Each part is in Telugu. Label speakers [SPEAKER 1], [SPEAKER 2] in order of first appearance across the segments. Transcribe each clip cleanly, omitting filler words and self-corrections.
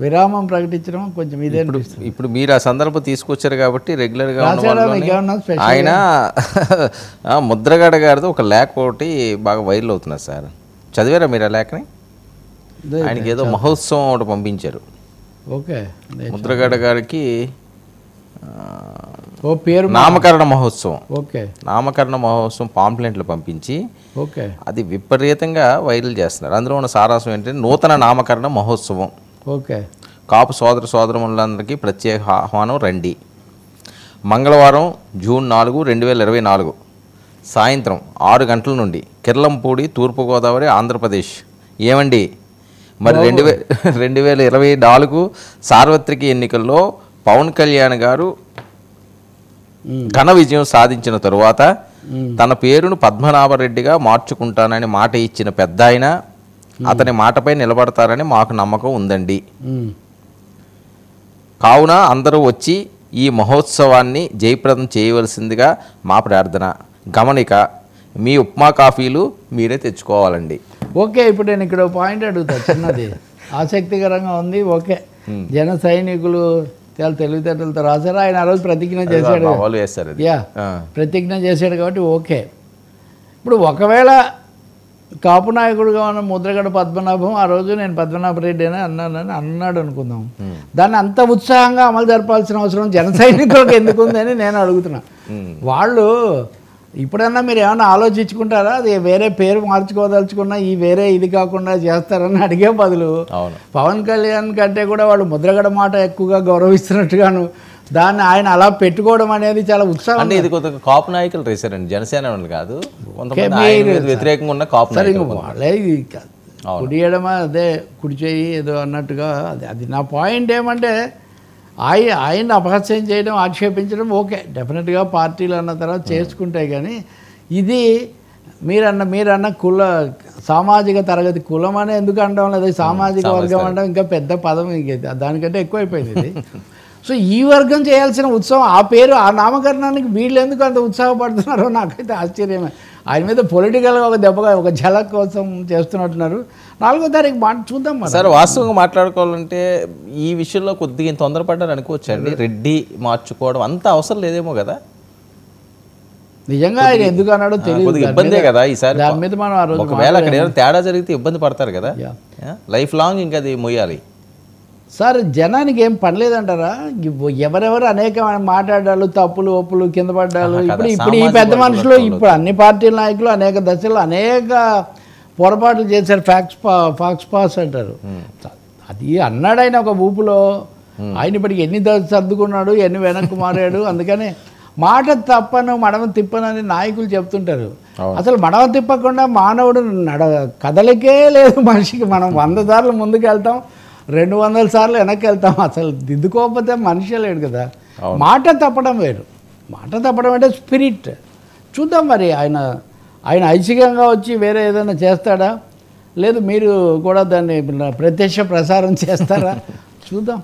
[SPEAKER 1] విరామం ప్రకటించడం కొంచెం ఇదే
[SPEAKER 2] ఇప్పుడు మీరు ఆ సందర్భం తీసుకొచ్చారు కాబట్టి రెగ్యులర్గా ఆయన ముద్రగడ గారితో ఒక లేఖ ఒకటి బాగా వైరల్ అవుతున్నారు సార్. చదివారా మీరు ఆ లేఖని? ఆయనకి ఏదో మహోత్సవం ఒకటి పంపించారు.
[SPEAKER 1] ఓకే,
[SPEAKER 2] ముద్రగడ గారికి
[SPEAKER 1] పేరు
[SPEAKER 2] నామకరణ మహోత్సవం.
[SPEAKER 1] ఓకే,
[SPEAKER 2] నామకరణ మహోత్సవం పాంప్లెంట్లు పంపించి
[SPEAKER 1] ఓకే
[SPEAKER 2] అది విపరీతంగా వైరల్ చేస్తున్నారు. అందులో ఉన్న సారాంశం ఏంటంటే నూతన నామకరణ మహోత్సవం.
[SPEAKER 1] ఓకే,
[SPEAKER 2] కాపు సోదరులందరికీ ప్రత్యేక ఆహ్వానం రండి. మంగళవారం జూన్ 4, 2024 సాయంత్రం 6 గంటల నుండి కిర్లంపూడి, తూర్పుగోదావరి, ఆంధ్రప్రదేశ్. ఏమండి మరి 2024 సార్వత్రిక ఎన్నికల్లో పవన్ కళ్యాణ్ గారు ఘన విజయం సాధించిన తరువాత తన పేరును పద్మనాభరెడ్డిగా మార్చుకుంటానని మాట ఇచ్చిన పెద్ద ఆయన అతని మాటపై నిలబడతారని మాకు నమ్మకం ఉందండి. కావున అందరూ వచ్చి ఈ మహోత్సవాన్ని జయప్రదం చేయవలసిందిగా మా ప్రార్థన. గమనిక, మీ ఉప్మా కాఫీలు మీరే తెచ్చుకోవాలండి.
[SPEAKER 1] ఓకే, ఇప్పుడు నేను ఇక్కడ పాయింట్ అడుగుతా, చిన్నది ఆసక్తికరంగా ఉంది. ఓకే, జన సైనికులు చాలా తెలివితేటలతో రాశారు. ఆయన ఆ రోజు ప్రతిజ్ఞ చేశాడు. ప్రతిజ్ఞ చేశాడు కాబట్టి ఓకే. ఇప్పుడు ఒకవేళ కాపు నాయకుడుగా ఉన్న ముద్రగడ పద్మనాభం ఆ రోజు నేను పద్మనాభరెడ్డి అని అన్నాడు అనుకుందాం, దాన్ని అంత ఉత్సాహంగా అమలు జరపాల్సిన అవసరం జన సైనికులకు ఎందుకు ఉందని నేను అడుగుతున్నా. వాళ్ళు ఇప్పుడన్నా మీరు ఏమన్నా ఆలోచించుకుంటారా? అది వేరే పేరు మార్చుకోదలుచుకున్నా ఈ వేరే ఇది కాకుండా చేస్తారని అడిగే బదులు పవన్ కళ్యాణ్ కంటే కూడా వాళ్ళు ముద్రగడ మాట ఎక్కువగా గౌరవిస్తున్నట్టుగాను దాన్ని ఆయన అలా పెట్టుకోవడం అనేది చాలా ఉత్సాహం.
[SPEAKER 2] అంటే ఇది కొద్దిగా కాపు నాయకులు రేసారండి, జనసేన వాళ్ళు కాదు, వ్యతిరేకంగా ఉన్న కాపు
[SPEAKER 1] వాళ్ళే కుడియడమా అదే కుడి చేయి ఏదో అన్నట్టుగా. అది నా పాయింట్ ఏమంటే ఆయన అపహాస్యం చేయడం, ఆక్షేపించడం ఓకే, డెఫినెట్గా పార్టీలు అన్న తర్వాత చేసుకుంటాయి. కానీ ఇది మీరన్న కుల సామాజిక తరగతి కులం అనే ఎందుకు అనడం లేదు, సామాజిక వర్గం అనడం ఇంకా పెద్ద పదం, దానికంటే ఎక్కువైపోయింది ఇది. సో ఈ వర్గం చేయాల్సిన ఉత్సవం, ఆ పేరు ఆ నామకరణానికి వీళ్ళు ఎందుకు అంత ఉత్సాహపడుతున్నారో నాకైతే ఆశ్చర్యమే. ఆయన మీద పొలిటికల్గా ఒక దెబ్బగా ఒక ఝలక్ కోసం చేస్తున్నట్టున్నారు. 4వ తారీఖు చూద్దాం
[SPEAKER 2] సార్. వాస్తవంగా మాట్లాడుకోవాలంటే ఈ విషయంలో కొద్దిగా తొందరపడ్డారు అనుకోవచ్చండి. రెడ్డి మార్చుకోవడం అంత అవసరం లేదేమో కదా.
[SPEAKER 1] నిజంగా ఆయన ఎందుకు అన్నాడో తెలియదు,
[SPEAKER 2] ఇబ్బందే కదా ఈసారి.
[SPEAKER 1] దాని మీద మనం ఆ రోజు
[SPEAKER 2] ఒకవేళ అక్కడ ఏమైనా తేడా జరిగితే ఇబ్బంది పడతారు కదా, లైఫ్ లాంగ్ ఇంకా అది మొయ్యాలి.
[SPEAKER 1] సార్ జనానికి ఏం పడలేదంటారా? ఎవరెవరు అనేక మాట్లాడాలు, తప్పులు ఒప్పులు కింద పడ్డాలు. ఇప్పుడు ఈ పెద్ద మనుషులు, ఇప్పుడు అన్ని పార్టీల నాయకులు అనేక దశల్లో అనేక పొరపాట్లు చేశారు. ఫాక్స్ పాస్ అంటారు. అది అన్నాడు ఆయన ఒక ఊపులో. ఆయన ఇప్పటికి ఎన్ని సర్దుకున్నాడు, ఎన్ని వెనక్కు మారాడు. అందుకని మాట తప్పను మడమ తిప్పను అని నాయకులు చెప్తుంటారు. అసలు మడమ తిప్పకుండా మానవుడు కదలికే లేదు మనిషికి. మనం 100 సార్లు ముందుకు వెళ్తాం, 200 సార్లు వెనక్కి వెళ్తాం. అసలు దిద్దుకోకపోతే మనిషి లేడు కదా. మాట తప్పడం వేరు, మాట తప్పడం అంటే స్పిరిట్. చూద్దాం మరి ఆయన ఐచ్ఛికంగా వచ్చి వేరే ఏదైనా చేస్తాడా, లేదు మీరు కూడా దాన్ని ప్రత్యక్ష ప్రసారం చేస్తారా చూద్దాం.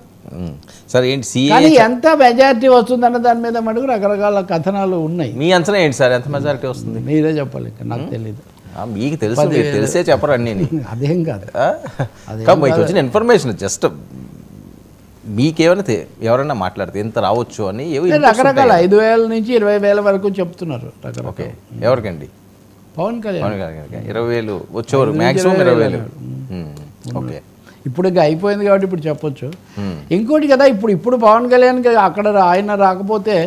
[SPEAKER 2] సార్ ఏంటి
[SPEAKER 1] కానీ ఎంత మెజారిటీ వస్తుందన్న దాని మీద మటుకు రకరకాల కథనాలు ఉన్నాయి.
[SPEAKER 2] మీ అంచనా ఏంటి సార్, ఎంత మెజారిటీ వస్తుంది?
[SPEAKER 1] మీరే చెప్పాలి, నాకు తెలియదు.
[SPEAKER 2] మీకు తెలుసు, తెలిసే చెప్పరు అన్నీ.
[SPEAKER 1] అదేం కాదు,
[SPEAKER 2] మీకు వచ్చిన ఇన్ఫర్మేషన్ జస్ట్ మీకేమైనా ఎవరైనా మాట్లాడితే ఎంత రావచ్చు అని
[SPEAKER 1] రకరకాల 5,000 నుంచి 20,000 వరకు చెప్తున్నారు.
[SPEAKER 2] ఓకే, ఎవరికండి?
[SPEAKER 1] పవన్ కళ్యాణ్
[SPEAKER 2] 20,000 వచ్చేవారు, మ్యాక్సిమం 20,000. ఓకే,
[SPEAKER 1] ఇప్పుడు ఇంకా అయిపోయింది కాబట్టి ఇప్పుడు చెప్పొచ్చు. ఇంకోటి కదా, ఇప్పుడు పవన్ కళ్యాణ్ అక్కడ ఆయన రాకపోతే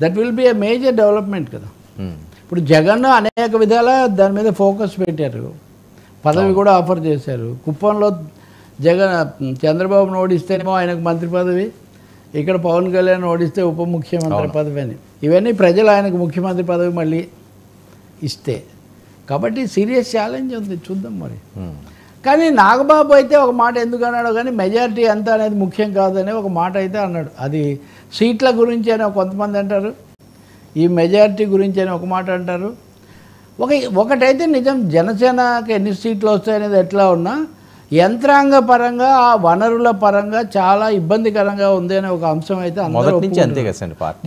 [SPEAKER 1] that will be a major development కదా. ఇప్పుడు జగన్ అనేక విధాల దాని మీద ఫోకస్ పెట్టారు, పదవి కూడా ఆఫర్ చేశారు. కుప్పంలో చంద్రబాబును ఓడిస్తేనేమో ఆయనకు మంత్రి పదవి, ఇక్కడ పవన్ కళ్యాణ్ ఓడిస్తే ఉప ముఖ్యమంత్రి పదవి అని. ఇవన్నీ ప్రజలు ఆయనకు ముఖ్యమంత్రి పదవి మళ్ళీ ఇస్తే, కాబట్టి సీరియస్ ఛాలెంజ్ ఉంది, చూద్దాం మరి. కానీ నాగబాబు అయితే ఒక మాట ఎందుకు అన్నాడో కానీ మెజారిటీ ఎంత అనేది ముఖ్యం కాదని ఒక మాట అయితే అన్నాడు. అది సీట్ల గురించి అని కొంతమంది అంటారు, ఈ మెజారిటీ గురించి అని ఒక మాట అంటారు. ఒకటైతే నిజం, జనసేనకి ఎన్ని సీట్లు వస్తాయనేది ఎట్లా ఉన్నా యంత్రాంగ పరంగా, వనరుల పరంగా చాలా ఇబ్బందికరంగా ఉంది అనే ఒక అంశం అయితే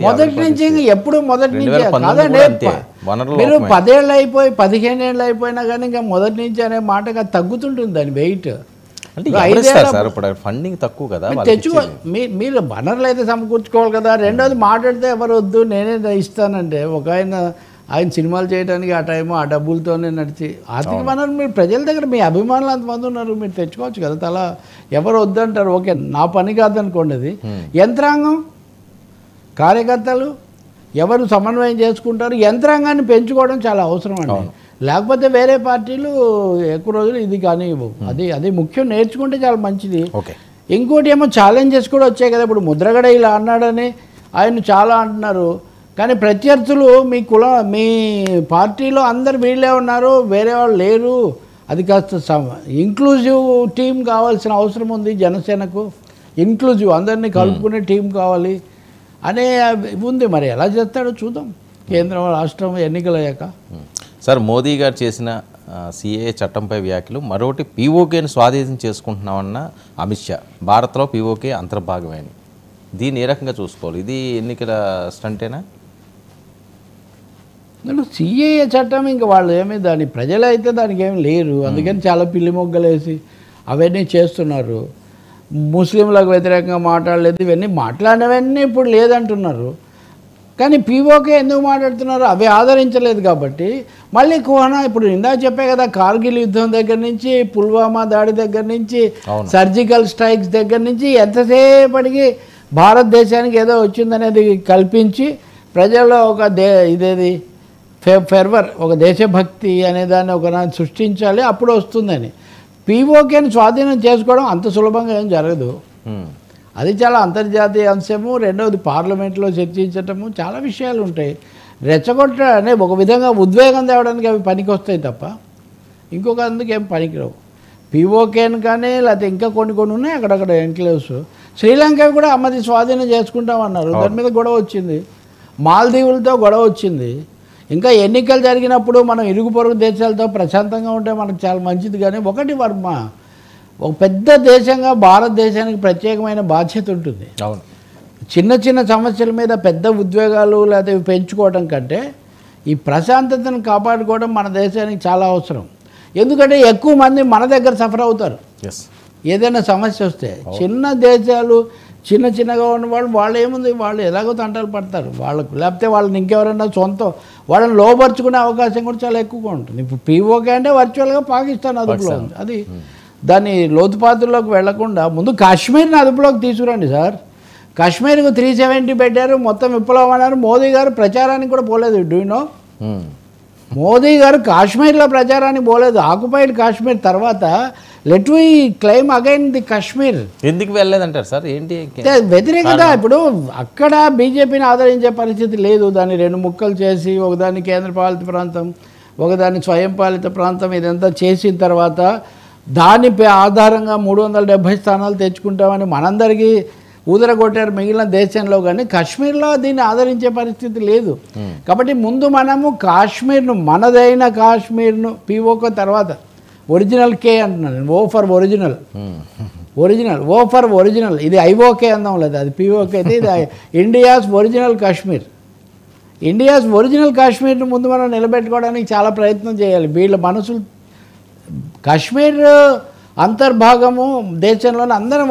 [SPEAKER 1] మొదటి నుంచి ఎప్పుడు మొదటి నుంచే కాదండి. మీరు 10 ఏళ్ళు అయిపోయి 15 ఏళ్ళు అయిపోయినా కానీ ఇంకా మొదటి నుంచి అనే మాటగా తగ్గుతుంటుంది దాని వెయిట్.
[SPEAKER 2] అంటే ఎవరు ఇస్తారు సార్ ఇప్పుడు ఫండింగ్ తక్కువ కదా
[SPEAKER 1] తెచ్చుకో మీరు వనరులు అయితే సమకూర్చుకోవాలి కదా. రెండోది మాట్లాడితే ఎవరు వద్దు నేనే ఇస్తానంటే ఒక ఆయన సినిమాలు చేయడానికి ఆ టైము ఆ డబ్బులతోనే నడిచి ఆర్థిక వనరులు మీరు ప్రజల దగ్గర మీ అభిమానులు అంతమంది ఉన్నారు, మీరు తెచ్చుకోవచ్చు కదా. తలా ఎవరు వద్దంటారు, ఓకే నా పని కాదనుకోండి. అది యంత్రాంగం కార్యకర్తలు ఎవరు సమన్వయం చేసుకుంటారు, యంత్రాంగాన్ని పెంచుకోవడం చాలా అవసరం అండి. లేకపోతే వేరే పార్టీలు ఎక్కువ రోజులు ఇది కానీ అది ముఖ్యం, నేర్చుకుంటే చాలా మంచిది. ఇంకోటి ఏమో ఛాలెంజెస్ కూడా వచ్చాయి కదా. ఇప్పుడు ముద్రగడ ఇలా అన్నాడని ఆయన చాలా అంటున్నారు, కానీ ప్రత్యర్థులు మీ పార్టీలో అందరు వీళ్ళే ఉన్నారు, వేరే వాళ్ళు లేరు. అది కాస్త ఇంక్లూజివ్ టీం కావాల్సిన అవసరం ఉంది జనసేనకు. ఇంక్లూజివ్ అందరినీ కలుపుకునే టీం కావాలి అనే ఉంది. మరి ఎలా చేస్తాడో చూద్దాం కేంద్రం రాష్ట్రం ఎన్నికలు అయ్యాక.
[SPEAKER 2] సార్ మోదీ గారు చేసిన సిఏఏ చట్టంపై వ్యాఖ్యలు, మరొకటి పీఓకేని స్వాధీనం చేసుకుంటున్నామన్న అమిత్ షా, భారత్లో పీఓకే అంతర్భాగమే అని, దీన్ని ఏ రకంగా చూసుకోవాలి? ఇది ఎన్నికల స్టంటేనా?
[SPEAKER 1] సిఏఏ చట్టం ఇంకా వాళ్ళు ఏమీ దాని ప్రజలైతే దానికి ఏమి లేరు, అందుకని చాలా పిల్లి మొగ్గలేసి అవన్నీ చేస్తున్నారు. ముస్లింలకు వ్యతిరేకంగా మాట్లాడలేదు, ఇవన్నీ మాట్లాడినవన్నీ ఇప్పుడు లేదంటున్నారు. కానీ పీఓకే ఎందుకు మాట్లాడుతున్నారు? అవి ఆదరించలేదు కాబట్టి మళ్ళీ కోహనా ఇప్పుడు ఇందాక చెప్పే కదా, కార్గిల్ యుద్ధం దగ్గర నుంచి పుల్వామా దాడి దగ్గర నుంచి సర్జికల్ స్ట్రైక్స్ దగ్గర నుంచి ఎంతసేపటికి భారతదేశానికి ఏదో వచ్చిందనేది కల్పించి ప్రజల్లో ఒక ఇదేది ఫెర్వర్, ఒక దేశభక్తి అనేదాన్ని ఒకనాడు సృష్టించాలి, అప్పుడు వస్తుందని. పీఓకేని స్వాధీనం చేసుకోవడం అంత సులభంగా ఏం జరగదు. అది చాలా అంతర్జాతీయ అంశము. రెండవది పార్లమెంట్లో చర్చించటము, చాలా విషయాలు ఉంటాయి. రెచ్చగొట్టనే ఒక విధంగా ఉద్వేగం తేవడానికి అవి పనికి వస్తాయి తప్ప ఇంకొక అందుకు ఏం పనికిరావు. పీఓకేని కానీ లేకపోతే ఇంకా కొన్ని ఉన్నాయి అక్కడక్కడ ఎన్క్లేవ్స్. శ్రీలంక కూడా అమ్మది స్వాధీనం చేసుకుంటామన్నారు, దాని మీద గొడవ వచ్చింది. మాల్దీవులతో గొడవ వచ్చింది. ఇంకా ఎన్నికలు జరిగినప్పుడు మనం ఇరుగు పొరుగు దేశాలతో ప్రశాంతంగా ఉంటే మనకు చాలా మంచిది. కానీ ఒకటి వర్మ, ఒక పెద్ద దేశంగా భారతదేశానికి ప్రత్యేకమైన బాధ్యత ఉంటుంది.
[SPEAKER 2] అవును,
[SPEAKER 1] చిన్న చిన్న సమస్యల మీద పెద్ద ఉద్వేగాలు లేకపోతే పెంచుకోవడం కంటే ఈ ప్రశాంతతను కాపాడుకోవడం మన దేశానికి చాలా అవసరం. ఎందుకంటే ఎక్కువ మంది మన దగ్గర సఫర్ అవుతారు ఏదైనా సమస్య వస్తే. చిన్న దేశాలు చిన్నగా ఉన్నవాళ్ళు వాళ్ళు ఏముంది, వాళ్ళు ఎలాగో తంటాలు పడతారు వాళ్ళకు, లేకపోతే వాళ్ళని ఇంకెవరైనా వాళ్ళని లోపరుచుకునే అవకాశం కూడా చాలా ఎక్కువగా ఉంటుంది. ఇప్పుడు పీఓకే అంటే వర్చువల్గా పాకిస్తాన్ అదుపులో ఉంది. అది దాన్ని లోతుపాతుల్లోకి వెళ్లకుండా ముందు కాశ్మీర్ని అదుపులోకి తీసుకురండి సార్. కాశ్మీర్కు 370 పెట్టారు, మొత్తం విప్లవం అన్నారు. మోదీ గారు ప్రచారానికి కూడా పోలేదు. Do you know? మోదీ గారు కాశ్మీర్లో ప్రచారానికి పోలేదు. ఆక్యుపైడ్ కాశ్మీర్ తర్వాత let we claim again the Kashmir.
[SPEAKER 2] ఎందుకు వెళ్ళలేదంటారు సార్? ఏంటి
[SPEAKER 1] వ్యతిరేకత? ఇప్పుడు అక్కడ బీజేపీని ఆదరించే పరిస్థితి లేదు. దాన్ని 2 ముక్కలు చేసి ఒకదాన్ని కేంద్రపాలిత ప్రాంతం, ఒకదాన్ని స్వయం పాలిత ప్రాంతం, ఇదంతా చేసిన తర్వాత దాని ఆధారంగా 370 స్థానాలు తెచ్చుకుంటామని మనందరికీ ఊదరగొట్టారు మిగిలిన దేశంలో. కానీ కాశ్మీర్లో దీన్ని ఆదరించే పరిస్థితి లేదు. కాబట్టి ముందు మనము కాశ్మీర్ను, మనదైన కాశ్మీర్ను, పీఓకే తర్వాత ఒరిజినల్ కే అంటున్నాను, O for original, O for original. ఇది ఐఓకే అందాం లేదు, అది పీఓకే అయితే ఇది India's original Kashmir. India's original కాశ్మీర్ను ముందు మనం నిలబెట్టుకోవడానికి చాలా ప్రయత్నం చేయాలి. వీళ్ళ మనసులు కాశ్మీర్ అంతర్భాగము దేశంలోని అందరం